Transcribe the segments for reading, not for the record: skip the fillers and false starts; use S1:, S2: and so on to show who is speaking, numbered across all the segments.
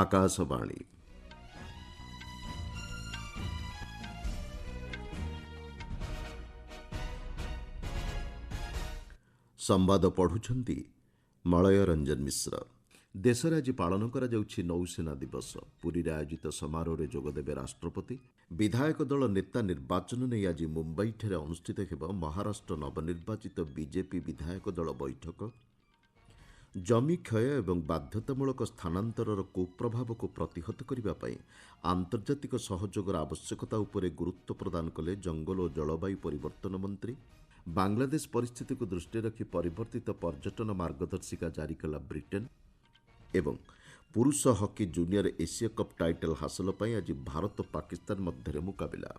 S1: ଆକାଶବାଣୀ। ସମ୍ବାଦ ପଢ଼ୁଛନ୍ତି ମଳୟ ରଞ୍ଜନ ମିଶ୍ର। ଦେଶରେ ଆଜି ପାଳନ କରାଯାଉଛି ନୌସେନା ଦିବସ। ପୁରୀରେ ଆୟୋଜିତ ସମାରୋହରେ ଯୋଗଦେବେ ରାଷ୍ଟ୍ରପତି। ବିଧାୟକ ଦଳ ନେତା ନିର୍ବାଚନ ନେଇ ଆଜି ମୁମ୍ବାଇଠାରେ ଅନୁଷ୍ଠିତ ହେବ ମହାରାଷ୍ଟ୍ର ନବନିର୍ବାଚିତ ବିଜେପି ବିଧାୟକ ଦଳ ବୈଠକ। ଜମି କ୍ଷୟ ଏବଂ ବାଧ୍ୟତାମୂଳକ ସ୍ଥାନାନ୍ତରର କୁପ୍ରଭାବକୁ ପ୍ରତିହତ କରିବା ପାଇଁ ଆନ୍ତର୍ଜାତିକ ସହଯୋଗର ଆବଶ୍ୟକତା ଉପରେ ଗୁରୁତ୍ୱ ପ୍ରଦାନ କଲେ ଜଙ୍ଗଲ ଓ ଜଳବାୟୁ ପରିବର୍ତ୍ତନ ମନ୍ତ୍ରୀ। ବାଂଲାଦେଶ ପରିସ୍ଥିତିକୁ ଦୃଷ୍ଟିରେ ରଖି ପରିବର୍ତ୍ତିତ ପର୍ଯ୍ୟଟନ ମାର୍ଗଦର୍ଶିକା ଜାରି କଲା ବ୍ରିଟେନ୍। ଏବଂ ପୁରୁଷ ହକି ଜୁନିୟର ଏସୀୟ କପ୍ ଟାଇଟଲ୍ ହାସଲ ପାଇଁ ଆଜି ଭାରତ ପାକିସ୍ତାନ ମଧ୍ୟରେ ମୁକାବିଲା।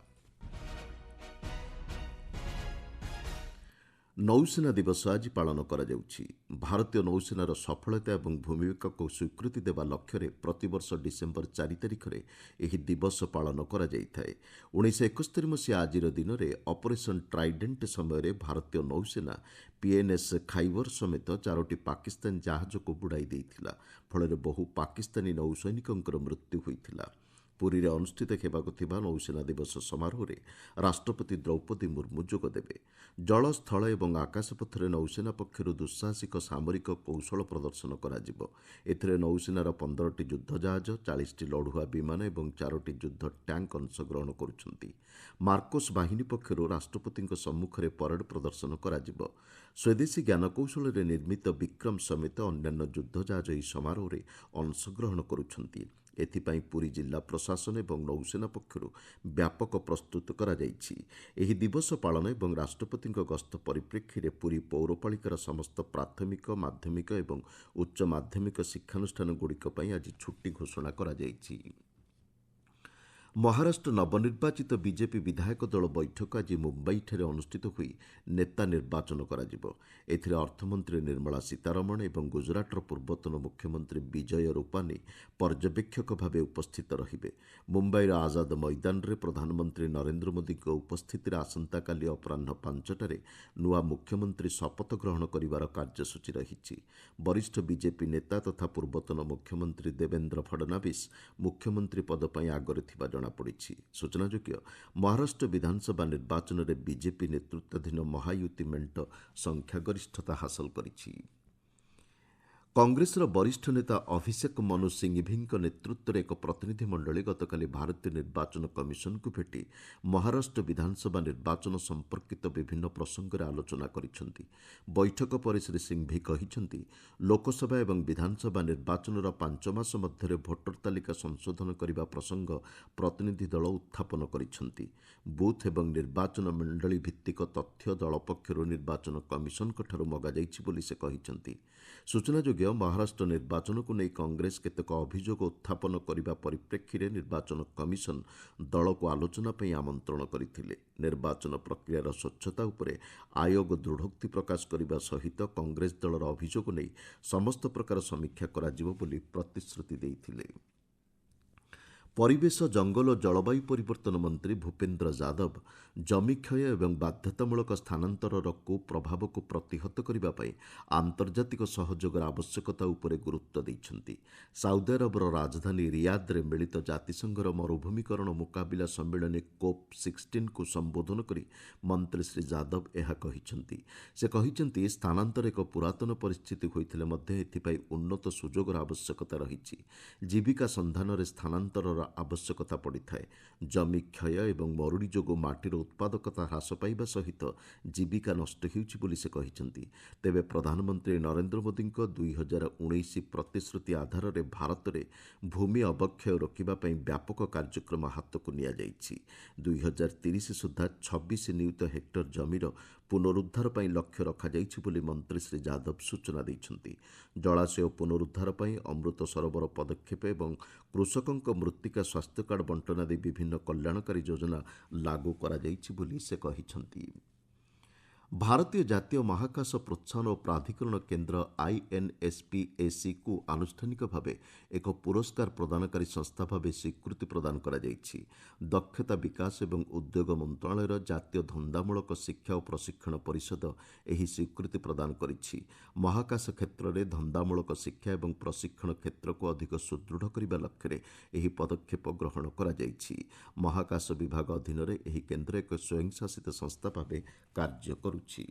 S1: ନୌସେନା ଦିବସ ଆଜି ପାଳନ କରାଯାଉଛି। ଭାରତୀୟ ନୌସେନାର ସଫଳତା ଏବଂ ଭୂମିକାକୁ ସ୍ୱୀକୃତି ଦେବା ଲକ୍ଷ୍ୟରେ ପ୍ରତିବର୍ଷ ଡିସେମ୍ବର 4 ତାରିଖରେ ଏହି ଦିବସ ପାଳନ କରାଯାଇଥାଏ। 1971 ମସିହା ଆଜିର ଦିନରେ ଅପରେସନ୍ ଟ୍ରାଇଡେଣ୍ଟ ସମୟରେ ଭାରତୀୟ ନୌସେନା ପିଏନ୍ଏସ୍ ଖାଇବର ସମେତ 4ଟି ପାକିସ୍ତାନୀ ଜାହାଜକୁ ବୁଡ଼ାଇ ଦେଇଥିଲା। ଫଳରେ ବହୁ ପାକିସ୍ତାନୀ ନୌସୈନିକଙ୍କର ମୃତ୍ୟୁ ହୋଇଥିଲା। ପୁରୀରେ ଅନୁଷ୍ଠିତ ହେବାକୁ ଥିବା ନୌସେନା ଦିବସ ସମାରୋହରେ ରାଷ୍ଟ୍ରପତି ଦ୍ରୌପଦୀ ମୁର୍ମୁ ଯୋଗଦେବେ। ଜଳ, ସ୍ଥଳ ଏବଂ ଆକାଶପଥରେ ନୌସେନା ପକ୍ଷରୁ ଦୁଃସାହସିକ ସାମରିକ କୌଶଳ ପ୍ରଦର୍ଶନ କରାଯିବ। ଏଥିରେ ନୌସେନାର 15ଟି ଯୁଦ୍ଧ ଜାହାଜ, 40ଟି ଲଢୁଆ ବିମାନ ଏବଂ 4ଟି ଯୁଦ୍ଧ ଟ୍ୟାଙ୍କ ଅଂଶଗ୍ରହଣ କରୁଛନ୍ତି। ମାର୍କୋସ୍ ବାହିନୀ ପକ୍ଷରୁ ରାଷ୍ଟ୍ରପତିଙ୍କ ସମ୍ମୁଖରେ ପରେଡ୍ ପ୍ରଦର୍ଶନ କରାଯିବ। ସ୍ୱଦେଶୀ ଜ୍ଞାନକୌଶଳରେ ନିର୍ମିତ ବିକ୍ରମ ସମେତ ଅନ୍ୟାନ୍ୟ ଯୁଦ୍ଧ ଜାହାଜ ଏହି ସମାରୋହରେ ଅଂଶଗ୍ରହଣ କରୁଛନ୍ତି। ଏଥିପାଇଁ ପୁରୀ ଜିଲ୍ଲା ପ୍ରଶାସନ ଏବଂ ନୌସେନା ପକ୍ଷରୁ ବ୍ୟାପକ ପ୍ରସ୍ତୁତ କରାଯାଇଛି। ଏହି ଦିବସ ପାଳନ ଏବଂ ରାଷ୍ଟ୍ରପତିଙ୍କ ଗସ୍ତ ପରିପ୍ରେକ୍ଷୀରେ ପୁରୀ ପୌରପାଳିକାର ସମସ୍ତ ପ୍ରାଥମିକ, ମାଧ୍ୟମିକ ଏବଂ ଉଚ୍ଚ ମାଧ୍ୟମିକ ଶିକ୍ଷାନୁଷ୍ଠାନଗୁଡ଼ିକ ପାଇଁ ଆଜି ଛୁଟି ଘୋଷଣା କରାଯାଇଛି। ମହାରାଷ୍ଟ୍ର ନବନିର୍ବାଚିତ ବିଜେପି ବିଧାୟକ ଦଳ ବୈଠକ ଆଜି ମୁମ୍ବାଇଠାରେ ଅନୁଷ୍ଠିତ ହୋଇ ନେତା ନିର୍ବାଚନ କରାଯିବ। ଏଥିରେ ଅର୍ଥମନ୍ତ୍ରୀ ନିର୍ମଳା ସୀତାରମଣ ଏବଂ ଗୁଜରାଟର ପୂର୍ବତନ ମୁଖ୍ୟମନ୍ତ୍ରୀ ବିଜୟ ରୂପାନୀ ପର୍ଯ୍ୟବେକ୍ଷକ ଭାବେ ଉପସ୍ଥିତ ରହିବେ। ମୁମ୍ବାଇର ଆଜାଦ ମଇଦାନରେ ପ୍ରଧାନମନ୍ତ୍ରୀ ନରେନ୍ଦ୍ର ମୋଦିଙ୍କ ଉପସ୍ଥିତିରେ ଆସନ୍ତାକାଲି ଅପରାହ୍ନ 5ଟାରେ ନୂଆ ମୁଖ୍ୟମନ୍ତ୍ରୀ ଶପଥ ଗ୍ରହଣ କରିବାର କାର୍ଯ୍ୟସୂଚୀ ରହିଛି। ବରିଷ୍ଠ ବିଜେପି ନେତା ତଥା ପୂର୍ବତନ ମୁଖ୍ୟମନ୍ତ୍ରୀ ଦେବେନ୍ଦ୍ର ଫଡନାବିସ୍ ମୁଖ୍ୟମନ୍ତ୍ରୀ ପଦ ପାଇଁ ଆଗରେ ଥିବା ଜଣାପଡ଼ିଛି। ସୂଚନାଯୋଗ୍ୟ, ମହାରାଷ୍ଟ୍ର ବିଧାନସଭା ନିର୍ବାଚନରେ ବିଜେପି ନେତୃତ୍ୱାଧୀନ ମହାୟୁତି ମେଣ୍ଟ ସଂଖ୍ୟାଗରିଷ୍ଠତା ହାସଲ କରିଛି। କଂଗ୍ରେସର ବରିଷ୍ଠ ନେତା ଅଭିଷେକ ମନୁ ସିଂଘଭିଙ୍କ ନେତୃତ୍ୱରେ ଏକ ପ୍ରତିନିଧି ମଣ୍ଡଳୀ ଗତକାଲି ଭାରତୀୟ ନିର୍ବାଚନ କମିଶନକୁ ଭେଟି ମହାରାଷ୍ଟ୍ର ବିଧାନସଭା ନିର୍ବାଚନ ସମ୍ପର୍କିତ ବିଭିନ୍ନ ପ୍ରସଙ୍ଗରେ ଆଲୋଚନା କରିଛନ୍ତି। ବୈଠକ ପରେ ଶ୍ରୀ ସିଂଘଭି କହିଛନ୍ତି, ଲୋକସଭା ଏବଂ ବିଧାନସଭା ନିର୍ବାଚନର 5 ମାସ ମଧ୍ୟରେ ଭୋଟର ତାଲିକା ସଂଶୋଧନ କରିବା ପ୍ରସଙ୍ଗ ପ୍ରତିନିଧି ଦଳ ଉତ୍ଥାପନ କରିଛନ୍ତି। ବୁଥ୍ ଏବଂ ନିର୍ବାଚନ ମଣ୍ଡଳୀ ଭିତ୍ତିକ ତଥ୍ୟ ଦଳ ପକ୍ଷରୁ ନିର୍ବାଚନ କମିଶନଙ୍କଠାରୁ ମଗାଯାଇଛି ବୋଲି ସେ କହିଛନ୍ତି। ସୂଚନାଯୋଗ୍ୟ, ମହାରାଷ୍ଟ୍ର ନିର୍ବାଚନକୁ ନେଇ କଂଗ୍ରେସ କେତେକ ଅଭିଯୋଗ ଉତ୍ଥାପନ କରିବା ପରିପ୍ରେକ୍ଷୀରେ ନିର୍ବାଚନ କମିଶନ ଦଳକୁ ଆଲୋଚନା ପାଇଁ ଆମନ୍ତ୍ରଣ କରିଥିଲେ। ନିର୍ବାଚନ ପ୍ରକ୍ରିୟାର ସ୍ୱଚ୍ଛତା ଉପରେ ଆୟୋଗ ଦୃଢ଼ୋକ୍ତି ପ୍ରକାଶ କରିବା ସହିତ କଂଗ୍ରେସ ଦଳର ଅଭିଯୋଗ ନେଇ ସମସ୍ତ ପ୍ରକାର ସମୀକ୍ଷା କରାଯିବ ବୋଲି ପ୍ରତିଶ୍ରୁତି ଦେଇଥିଲେ। ପରିବେଶ, ଜଙ୍ଗଲ ଓ ଜଳବାୟୁ ପରିବର୍ତ୍ତନ ମନ୍ତ୍ରୀ ଭୂପେନ୍ଦ୍ର ଯାଦବ ଜମିକ୍ଷୟ ଏବଂ ବାଧ୍ୟତାମୂଳକ ସ୍ଥାନାନ୍ତରର କୁପ୍ରଭାବକୁ ପ୍ରତିହତ କରିବା ପାଇଁ ଆନ୍ତର୍ଜାତିକ ସହଯୋଗର ଆବଶ୍ୟକତା ଉପରେ ଗୁରୁତ୍ୱ ଦେଇଛନ୍ତି। ସାଉଦି ଆରବର ରାଜଧାନୀ ରିୟାଦ୍ରେ ମିଳିତ ଜାତିସଂଘର ମରୁଭୂମିକରଣ ମୁକାବିଲା ସମ୍ମିଳନୀ COP16କୁ ସମ୍ବୋଧନ କରି ମନ୍ତ୍ରୀ ଶ୍ରୀ ଯାଦବ ଏହା କହିଛନ୍ତି। ସେ କହିଛନ୍ତି, ସ୍ଥାନାନ୍ତର ଏକ ପୁରାତନ ପରିସ୍ଥିତି ହୋଇଥିଲେ ମଧ୍ୟ ଏଥିପାଇଁ ଉନ୍ନତ ସୁଯୋଗର ଆବଶ୍ୟକତା ରହିଛି। ଜୀବିକା ସନ୍ଧାନରେ ସ୍ଥାନାନ୍ତରର ଆବଶ୍ୟକତା ପଡ଼ିଥାଏ। ଜମି କ୍ଷୟ ଏବଂ ମରୁଡ଼ି ଯୋଗୁଁ ମାଟିର ଉତ୍ପାଦକତା ହ୍ରାସ ପାଇବା ସହିତ ଜୀବିକା ନଷ୍ଟ ହେଉଛି ବୋଲି ସେ କହିଛନ୍ତି। ତେବେ ପ୍ରଧାନମନ୍ତ୍ରୀ ନରେନ୍ଦ୍ର ମୋଦିଙ୍କ 2019 ପ୍ରତିଶ୍ରୁତି ଆଧାରରେ ଭାରତରେ ଭୂମି ଅବକ୍ଷୟ ରୋକିବା ପାଇଁ ବ୍ୟାପକ କାର୍ଯ୍ୟକ୍ରମ ହାତକୁ ନିଆଯାଇଛି। 2030 ସୁଦ୍ଧା 26 ନିୟୁତ ହେକ୍ଟର ଜମିର ପୁନରୁଦ୍ଧାର ପାଇଁ ଲକ୍ଷ୍ୟ ରଖାଯାଇଛି ବୋଲି ମନ୍ତ୍ରୀ ଶ୍ରୀ ଯାଦବ ସୂଚନା ଦେଇଛନ୍ତି। ଜଳାଶୟ ପୁନରୁଦ୍ଧାର ପାଇଁ ଅମୃତ ସରୋବର ପଦକ୍ଷେପ ଏବଂ କୃଷକଙ୍କ ମୃତ୍ତିକା ସ୍ୱାସ୍ଥ୍ୟକାର୍ଡ ବଣ୍ଟନ ଆଦି ବିଭିନ୍ନ କଲ୍ୟାଣକାରୀ ଯୋଜନା ଲାଗୁ କରାଯାଇଛି ବୋଲି ସେ କହିଛନ୍ତି। ଭାରତୀୟ ଜାତୀୟ ମହାକାଶ ପ୍ରୋତ୍ସାହନ ଓ ପ୍ରାଧିକରଣ କେନ୍ଦ୍ର ଆଇଏନ୍ଏସ୍ପିଏସିକୁ ଆନୁଷ୍ଠାନିକ ଭାବେ ଏକ ପୁରସ୍କାର ପ୍ରଦାନକାରୀ ସଂସ୍ଥା ଭାବେ ସ୍ୱୀକୃତି ପ୍ରଦାନ କରାଯାଇଛି। ଦକ୍ଷତା ବିକାଶ ଏବଂ ଉଦ୍ୟୋଗ ମନ୍ତ୍ରଣାଳୟର ଜାତୀୟ ଧନ୍ଦାମୂଳକ ଶିକ୍ଷା ଓ ପ୍ରଶିକ୍ଷଣ ପରିଷଦ ଏହି ସ୍ୱୀକୃତି ପ୍ରଦାନ କରିଛି। ମହାକାଶ କ୍ଷେତ୍ରରେ ଧନ୍ଦାମୂଳକ ଶିକ୍ଷା ଏବଂ ପ୍ରଶିକ୍ଷଣ କ୍ଷେତ୍ରକୁ ଅଧିକ ସୁଦୃଢ଼ କରିବା ଲକ୍ଷ୍ୟରେ ଏହି ପଦକ୍ଷେପ ଗ୍ରହଣ କରାଯାଇଛି। ମହାକାଶ ବିଭାଗ ଅଧୀନରେ ଏହି କେନ୍ଦ୍ର ଏକ ସ୍ୱୟଂଶାସିତ ସଂସ୍ଥା ଭାବେ କାର୍ଯ୍ୟ କରୁଛି।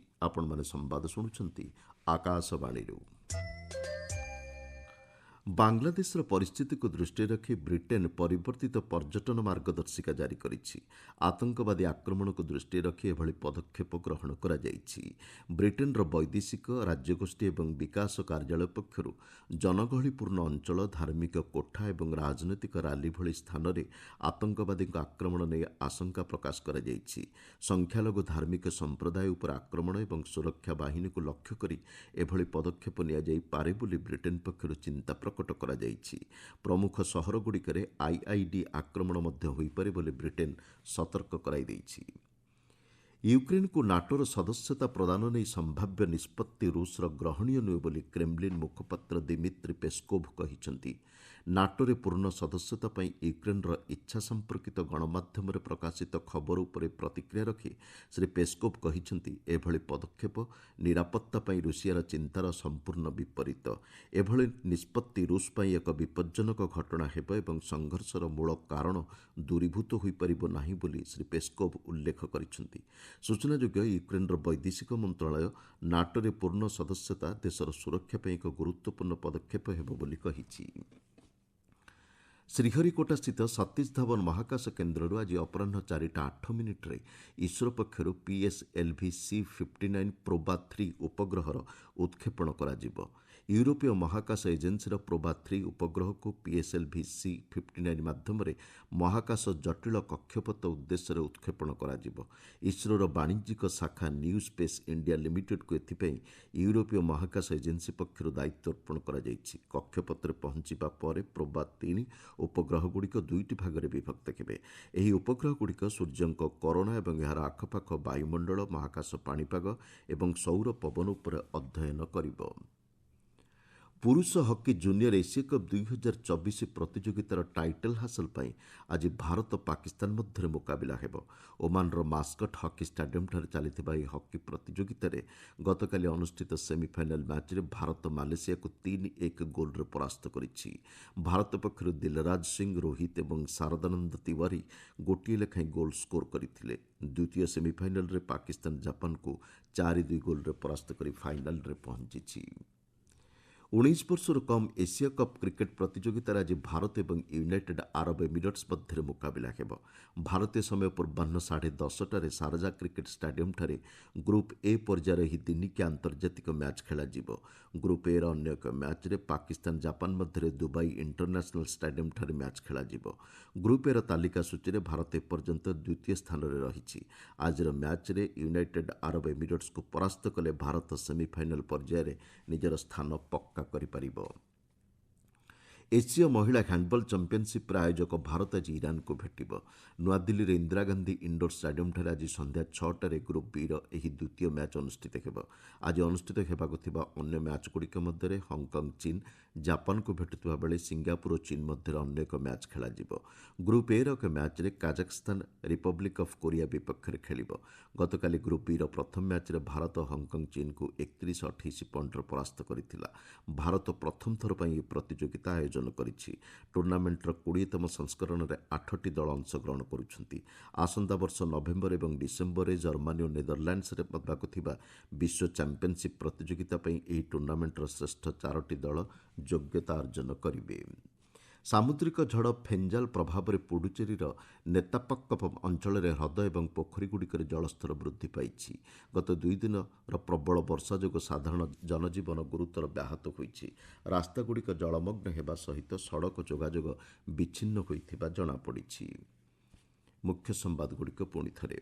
S1: ଆପଣମାନେ ସମ୍ବାଦ ଶୁଣୁଛନ୍ତି ଆକାଶବାଣୀରୁ। ବାଂଲାଦେଶର ପରିସ୍ଥିତିକୁ ଦୃଷ୍ଟିରେ ରଖି ବ୍ରିଟେନ୍ ପରିବର୍ତ୍ତିତ ପର୍ଯ୍ୟଟନ ମାର୍ଗଦର୍ଶିକା ଜାରି କରିଛି। ଆତଙ୍କବାଦୀ ଆକ୍ରମଣକୁ ଦୃଷ୍ଟିରେ ରଖି ଏଭଳି ପଦକ୍ଷେପ ଗ୍ରହଣ କରାଯାଇଛି। ବ୍ରିଟେନ୍ର ବୈଦେଶିକ ରାଜ୍ୟଗୋଷ୍ଠୀ ଏବଂ ବିକାଶ କାର୍ଯ୍ୟାଳୟ ପକ୍ଷରୁ ଜନଗହଳିପୂର୍ଣ୍ଣ ଅଞ୍ଚଳ, ଧାର୍ମିକ କୋଠା ଏବଂ ରାଜନୈତିକ ରାଲି ଭଳି ସ୍ଥାନରେ ଆତଙ୍କବାଦୀଙ୍କ ଆକ୍ରମଣ ନେଇ ଆଶଙ୍କା ପ୍ରକାଶ କରାଯାଇଛି। ସଂଖ୍ୟାଲଘୁ ଧାର୍ମିକ ସମ୍ପ୍ରଦାୟ ଉପରେ ଆକ୍ରମଣ ଏବଂ ସୁରକ୍ଷା ବାହିନୀକୁ ଲକ୍ଷ୍ୟ କରି ଏଭଳି ପଦକ୍ଷେପ ନିଆଯାଇପାରେ ବୋଲି ବ୍ରିଟେନ୍ ପକ୍ଷରୁ ଚିନ୍ତା ପ୍ରକଟ କରାଯାଇଛି। ପ୍ରମୁଖ ସହରଗୁଡ଼ିକରେ ଆଇଇଡି ଆକ୍ରମଣ ମଧ୍ୟ ହୋଇପାରେ ବୋଲି ବ୍ରିଟେନ୍ ସତର୍କ କରାଇ ଦେଇଛି। ୟୁକ୍ରେନ୍କୁ ନାଟୋର ସଦସ୍ୟତା ପ୍ରଦାନ ନେଇ ସମ୍ଭାବ୍ୟ ନିଷ୍ପତ୍ତି ରୁଷର ଗ୍ରହଣୀୟ ନୁହେଁ ବୋଲି କ୍ରେମ୍ଲିନ୍ ମୁଖପାତ୍ର ଦିମିତ୍ରି ପେସ୍କୋଭ୍ କହିଛନ୍ତି। ନାଟୋରେ ପୂର୍ଣ୍ଣ ସଦସ୍ୟତା ପାଇଁ ୟୁକ୍ରେନ୍ର ଇଚ୍ଛା ସମ୍ପର୍କିତ ଗଣମାଧ୍ୟମରେ ପ୍ରକାଶିତ ଖବର ଉପରେ ପ୍ରତିକ୍ରିୟା ରଖି ଶ୍ରୀ ପେସ୍କୋଭ୍ କହିଛନ୍ତି, ଏଭଳି ପଦକ୍ଷେପ ନିରାପତ୍ତା ପାଇଁ ରୁଷିଆର ଚିନ୍ତାର ସମ୍ପୂର୍ଣ୍ଣ ବିପରୀତ। ଏଭଳି ନିଷ୍ପତ୍ତି ରୁଷ ପାଇଁ ଏକ ବିପଜ୍ଜନକ ଘଟଣା ହେବ ଏବଂ ସଂଘର୍ଷର ମୂଳ କାରଣ ଦୂରୀଭୂତ ହୋଇପାରିବ ନାହିଁ ବୋଲି ଶ୍ରୀ ପେସ୍କୋଭ୍ ଉଲ୍ଲେଖ କରିଛନ୍ତି। ସୂଚନାଯୋଗ୍ୟ, ୟୁକ୍ରେନ୍ର ବୈଦେଶିକ ମନ୍ତ୍ରଣାଳୟ ନାଟୋରେ ପୂର୍ଣ୍ଣ ସଦସ୍ୟତା ଦେଶର ସୁରକ୍ଷା ପାଇଁ ଏକ ଗୁରୁତ୍ୱପୂର୍ଣ୍ଣ ପଦକ୍ଷେପ ହେବ ବୋଲି କହିଛି। ଶ୍ରୀହରିକୋଟାସ୍ଥିତ ସତୀଶ ଧାୱନ ମହାକାଶ କେନ୍ଦ୍ରରୁ ଆଜି ଅପରାହ୍ନ 4:08 ଇସ୍ରୋ ପକ୍ଷରୁ PSLV C-59 ପ୍ରୋବା-3 ଉପଗ୍ରହର ଉତ୍କ୍ଷେପଣ କରାଯିବ। ୟୁରୋପୀୟ ମହାକାଶ ଏଜେନ୍ସିର ପ୍ରୋବା-3 ଉପଗ୍ରହକୁ PSLV C-59 ମାଧ୍ୟମରେ ମହାକାଶ ଜଟିଳ କକ୍ଷପଥ ଉଦ୍ଦେଶ୍ୟରେ ଉତ୍କ୍ଷେପଣ କରାଯିବ। ଇସ୍ରୋର ବାଣିଜ୍ୟିକ ଶାଖା ନ୍ୟୁ ସ୍ପେସ୍ ଇଣ୍ଡିଆ ଲିମିଟେଡ୍କୁ ଏଥିପାଇଁ ୟୁରୋପୀୟ ମହାକାଶ ଏଜେନ୍ସି ପକ୍ଷରୁ ଦାୟିତ୍ୱ ଅର୍ପଣ କରାଯାଇଛି। କକ୍ଷପଥରେ ପହଞ୍ଚିବା ପରେ ପ୍ରୋବା-3 ଉପଗ୍ରହଗୁଡ଼ିକ ଦୁଇଟି ଭାଗରେ ବିଭକ୍ତ ହେବେ। ଏହି ଉପଗ୍ରହଗୁଡ଼ିକ ସୂର୍ଯ୍ୟଙ୍କ କରୋନା ଏବଂ ଏହାର ଆଖପାଖ ବାୟୁମଣ୍ଡଳ, ମହାକାଶ ପାଣିପାଗ ଏବଂ ସୌର ପବନ ଉପରେ ଅଧ୍ୟୟନ କରିବ। ପୁରୁଷ ହକି ଜୁନିୟର ଏସୀୟ କପ୍ 2024 ପ୍ରତିଯୋଗିତାର ଟାଇଟଲ୍ ହାସଲ ପାଇଁ ଆଜି ଭାରତ ପାକିସ୍ତାନ ମଧ୍ୟରେ ମୁକାବିଲା ହେବ। ଓମାନର ମାସ୍କଟ୍ ହକି ଷ୍ଟାଡିୟମ୍ଠାରେ ଚାଲିଥିବା ଏହି ହକି ପ୍ରତିଯୋଗିତାରେ ଗତକାଲି ଅନୁଷ୍ଠିତ ସେମିଫାଇନାଲ୍ ମ୍ୟାଚ୍ରେ ଭାରତ ମାଲେସିଆକୁ 3-1 ଗୋଲ୍ରେ ପରାସ୍ତ କରିଛି। ଭାରତ ପକ୍ଷରୁ ଦିଲରାଜ ସିଂହ, ରୋହିତ ଏବଂ ଶାରଦାନନ୍ଦ ତିୱାରୀ ଗୋଟିଏ ଲେଖାଏଁ ଗୋଲ୍ ସ୍କୋର୍ କରିଥିଲେ। ଦ୍ୱିତୀୟ ସେମିଫାଇନାଲ୍ରେ ପାକିସ୍ତାନ ଜାପାନକୁ 4-2 ଗୋଲ୍ରେ ପରାସ୍ତ କରି ଫାଇନାଲ୍ରେ ପହଞ୍ଚିଛି। 19 ବର୍ଷରୁ କମ୍ ଏସୀୟ କପ୍ କ୍ରିକେଟ୍ ପ୍ରତିଯୋଗିତାରେ ଆଜି ଭାରତ ଏବଂ ୟୁନାଇଟେଡ୍ ଆରବ ଏମିରେଟ୍ସ ମଧ୍ୟରେ ମୁକାବିଲା ହେବ। ଭାରତୀୟ ସମୟ ପୂର୍ବାହ୍ନ 10:30ଟାରେ ଶାରଜା କ୍ରିକେଟ୍ ଷ୍ଟାଡିୟମ୍ଠାରେ ଗ୍ରୁପ୍ ଏ ପର୍ଯ୍ୟାୟର ଏହି ଦିନିକିଆ ଆନ୍ତର୍ଜାତିକ ମ୍ୟାଚ୍ ଖେଳାଯିବ। ଗ୍ରୁପ୍ ଏର ଅନ୍ୟ ଏକ ମ୍ୟାଚ୍ରେ ପାକିସ୍ତାନ ଜାପାନ ମଧ୍ୟରେ ଦୁବାଇ ଇଣ୍ଟରନ୍ୟାସନାଲ୍ ଷ୍ଟାଡିୟମ୍ଠାରେ ମ୍ୟାଚ୍ ଖେଳାଯିବ। ଗ୍ରୁପ୍ ଏର ତାଲିକା ସୂଚୀରେ ଭାରତ ଏପର୍ଯ୍ୟନ୍ତ ଦ୍ୱିତୀୟ ସ୍ଥାନରେ ରହିଛି। ଆଜିର ମ୍ୟାଚ୍ରେ ୟୁନାଇଟେଡ୍ ଆରବ ଏମିରେଟ୍ସକୁ ପରାସ୍ତ କଲେ ଭାରତ ସେମିଫାଇନାଲ୍ ପର୍ଯ୍ୟାୟରେ ନିଜର ସ୍ଥାନ ପକ୍କା କରିପାରିବ। ଏସୀୟ ମହିଳା ହ୍ୟାଣ୍ଡବଲ୍ ଚାମ୍ପିୟନ୍ସିପ୍ର ଆୟୋଜକ ଭାରତ ଆଜି ଇରାନକୁ ଭେଟିବ। ନୂଆଦିଲ୍ଲୀର ଇନ୍ଦିରାଗାନ୍ଧୀ ଇଣ୍ଡୋର ଷ୍ଟାଡିୟମ୍ଠାରେ ଆଜି ସନ୍ଧ୍ୟା 6ଟାରେ ଗ୍ରୁପ୍ ବିର ଏହି ଦ୍ୱିତୀୟ ମ୍ୟାଚ୍ ଅନୁଷ୍ଠିତ ହେବ। ଆଜି ଅନୁଷ୍ଠିତ ହେବାକୁ ଥିବା ଅନ୍ୟ ମ୍ୟାଚ୍ଗୁଡ଼ିକ ମଧ୍ୟରେ ହଂକଂ ଚୀନ୍ ଜାପାନକୁ ଭେଟୁଥିବା ବେଳେ ସିଙ୍ଗାପୁର ଓ ଚୀନ୍ ମଧ୍ୟରେ ଅନ୍ୟ ଏକ ମ୍ୟାଚ୍ ଖେଳାଯିବ। ଗ୍ରୁପ୍ ଏର ଏକ ମ୍ୟାଚ୍ରେ କାଜାଖସ୍ତାନ ରିପବ୍ଲିକ୍ ଅଫ୍ କୋରିଆ ବିପକ୍ଷରେ ଖେଳିବ। ଗତକାଲି ଗ୍ରୁପ୍ ବିର ପ୍ରଥମ ମ୍ୟାଚ୍ରେ ଭାରତ ହଂକଂ ଚୀନ୍କୁ 31-28 ପଏଣ୍ଟରେ ପରାସ୍ତ କରିଥିଲା। ଭାରତ ପ୍ରଥମ ଥର ପାଇଁ ଏହି ପ୍ରତିଯୋଗିତା ଆୟୋଜନ କରିଛି। ଟୁର୍ଣ୍ଣାମେଣ୍ଟର 20ତମ ସଂସ୍କରଣରେ 8ଟି ଦଳ ଅଂଶଗ୍ରହଣ କରୁଛନ୍ତି। ଆସନ୍ତା ବର୍ଷ ନଭେମ୍ବର ଏବଂ ଡିସେମ୍ବରରେ ଜର୍ମାନୀ ଓ ନେଦରଲ୍ୟାଣ୍ଡସରେ ହେବାକୁ ଥିବା ବିଶ୍ୱ ଚାମ୍ପିୟନ୍ସିପ୍ ପ୍ରତିଯୋଗିତା ପାଇଁ ଏହି ଟୁର୍ଣ୍ଣାମେଣ୍ଟର ଶ୍ରେଷ୍ଠ 4ଟି ଦଳ ଯୋଗ୍ୟତା ଅର୍ଜନ କରିବେ। ସାମୁଦ୍ରିକ ଝଡ଼ ଫେଞ୍ଜାଲ୍ ପ୍ରଭାବରେ ପୁଡୁଚେରୀର ନେତାପକ୍କପମ୍ ଅଞ୍ଚଳରେ ହ୍ରଦ ଏବଂ ପୋଖରୀଗୁଡ଼ିକରେ ଜଳସ୍ତର ବୃଦ୍ଧି ପାଇଛି। ଗତ 2 ଦିନର ପ୍ରବଳ ବର୍ଷା ଯୋଗୁଁ ସାଧାରଣ ଜନଜୀବନ ଗୁରୁତର ବ୍ୟାହତ ହୋଇଛି। ରାସ୍ତାଗୁଡ଼ିକ ଜଳମଗ୍ନ ହେବା ସହିତ ସଡ଼କ ଯୋଗାଯୋଗ ବିଚ୍ଛିନ୍ନ ହୋଇଥିବା ଜଣାପଡ଼ିଛି। ମୁଖ୍ୟ ସମ୍ବାଦଗୁଡ଼ିକ ପୁଣିଥରେ।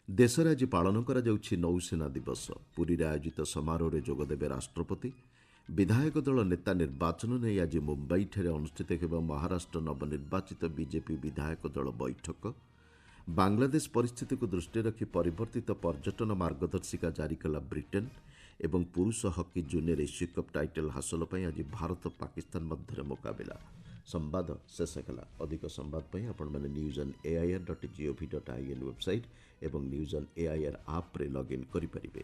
S1: ଦେଶରେ ଆଜି ପାଳନ କରାଯାଉଛି ନୌସେନା ଦିବସ। ପୁରୀରେ ଆୟୋଜିତ ସମାରୋହରେ ଯୋଗଦେବେ ରାଷ୍ଟ୍ରପତି। ବିଧାୟକ ଦଳ ନେତା ନିର୍ବାଚନ ନେଇ ଆଜି ମୁମ୍ବାଇଠାରେ ଅନୁଷ୍ଠିତ ହେବ ମହାରାଷ୍ଟ୍ର ନବନିର୍ବାଚିତ ବିଜେପି ବିଧାୟକ ଦଳ ବୈଠକ। ବାଂଲାଦେଶ ପରିସ୍ଥିତିକୁ ଦୃଷ୍ଟିରେ ରଖି ପରିବର୍ତ୍ତିତ ପର୍ଯ୍ୟଟନ ମାର୍ଗଦର୍ଶିକା ଜାରି କଲା ବ୍ରିଟେନ୍ ଏବଂ ପୁରୁଷ ହକି ଜୁନିୟର ଏସୀୟ କପ୍ ଟାଇଟଲ ହାସଲ ପାଇଁ ଆଜି ଭାରତ ପାକିସ୍ତାନ ମଧ୍ୟରେ ମୁକାବିଲା। ସମ୍ବାଦ ଶେଷ ହେଲା। ଅଧିକ ସମ୍ବାଦ ପାଇଁ ଆପଣମାନେ newsoneair.gov.in ୱେବସାଇଟ୍ ଏବଂ ନ୍ୟୁଜ୍ ଅନ୍ ଏଆଇଆର୍ ଆପ୍ରେ ଲଗ୍ଇନ୍ କରିପାରିବେ।